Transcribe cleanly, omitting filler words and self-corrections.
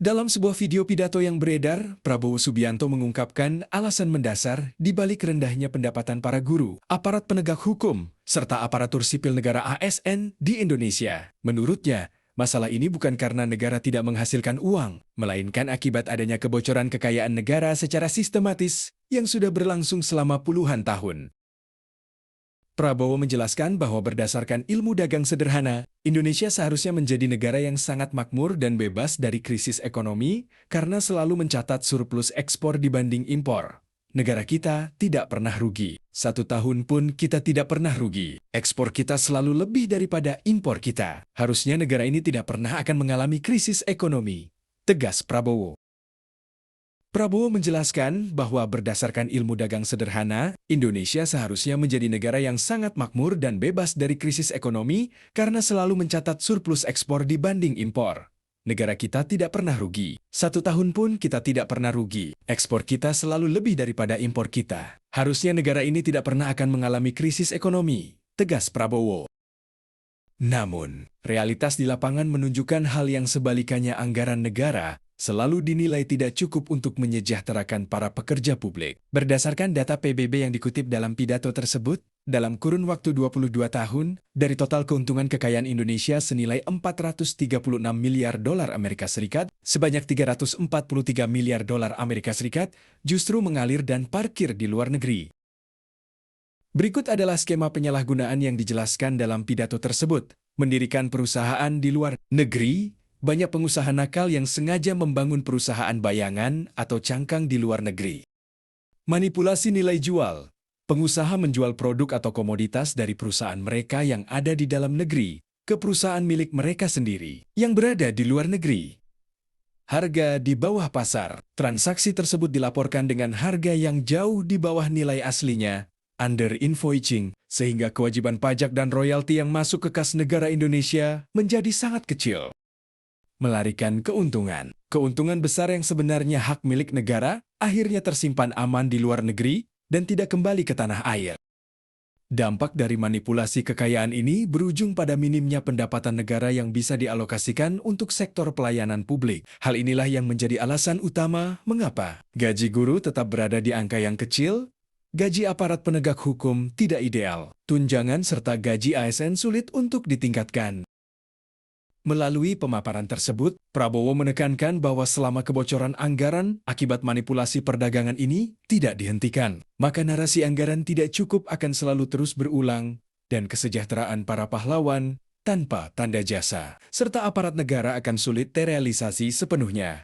Dalam sebuah video pidato yang beredar, Prabowo Subianto mengungkapkan alasan mendasar di balik rendahnya pendapatan para guru, aparat penegak hukum, serta aparatur sipil negara ASN di Indonesia. Menurutnya, masalah ini bukan karena negara tidak menghasilkan uang, melainkan akibat adanya kebocoran kekayaan negara secara sistematis yang sudah berlangsung selama puluhan tahun. Prabowo menjelaskan bahwa berdasarkan ilmu dagang sederhana, Indonesia seharusnya menjadi negara yang sangat makmur dan bebas dari krisis ekonomi karena selalu mencatat surplus ekspor dibanding impor. Negara kita tidak pernah rugi. 1 tahun pun kita tidak pernah rugi. Ekspor kita selalu lebih daripada impor kita. Harusnya negara ini tidak pernah akan mengalami krisis ekonomi, tegas Prabowo. Prabowo menjelaskan bahwa berdasarkan ilmu dagang sederhana, Indonesia seharusnya menjadi negara yang sangat makmur dan bebas dari krisis ekonomi karena selalu mencatat surplus ekspor dibanding impor. Negara kita tidak pernah rugi. 1 tahun pun kita tidak pernah rugi. Ekspor kita selalu lebih daripada impor kita. Harusnya negara ini tidak pernah akan mengalami krisis ekonomi, tegas Prabowo. Namun, realitas di lapangan menunjukkan hal yang sebalikannya. Anggaran negara selalu dinilai tidak cukup untuk menyejahterakan para pekerja publik. Berdasarkan data PBB yang dikutip dalam pidato tersebut, dalam kurun waktu 22 tahun, dari total keuntungan kekayaan Indonesia senilai 436 miliar dolar Amerika Serikat, sebanyak 343 miliar dolar Amerika Serikat justru mengalir dan parkir di luar negeri. Berikut adalah skema penyalahgunaan yang dijelaskan dalam pidato tersebut. Mendirikan perusahaan di luar negeri. Banyak pengusaha nakal yang sengaja membangun perusahaan bayangan atau cangkang di luar negeri. Manipulasi nilai jual. Pengusaha menjual produk atau komoditas dari perusahaan mereka yang ada di dalam negeri ke perusahaan milik mereka sendiri yang berada di luar negeri. Harga di bawah pasar. Transaksi tersebut dilaporkan dengan harga yang jauh di bawah nilai aslinya, under invoicing, sehingga kewajiban pajak dan royalti yang masuk ke kas negara Indonesia menjadi sangat kecil. Melarikan keuntungan. Keuntungan besar yang sebenarnya hak milik negara akhirnya tersimpan aman di luar negeri dan tidak kembali ke tanah air. Dampak dari manipulasi kekayaan ini berujung pada minimnya pendapatan negara yang bisa dialokasikan untuk sektor pelayanan publik. Hal inilah yang menjadi alasan utama mengapa gaji guru tetap berada di angka yang kecil, gaji aparat penegak hukum tidak ideal, tunjangan serta gaji ASN sulit untuk ditingkatkan. Melalui pemaparan tersebut, Prabowo menekankan bahwa selama kebocoran anggaran akibat manipulasi perdagangan ini tidak dihentikan, maka narasi anggaran tidak cukup akan selalu terus berulang, dan kesejahteraan para pahlawan tanpa tanda jasa, serta aparat negara akan sulit terrealisasi sepenuhnya.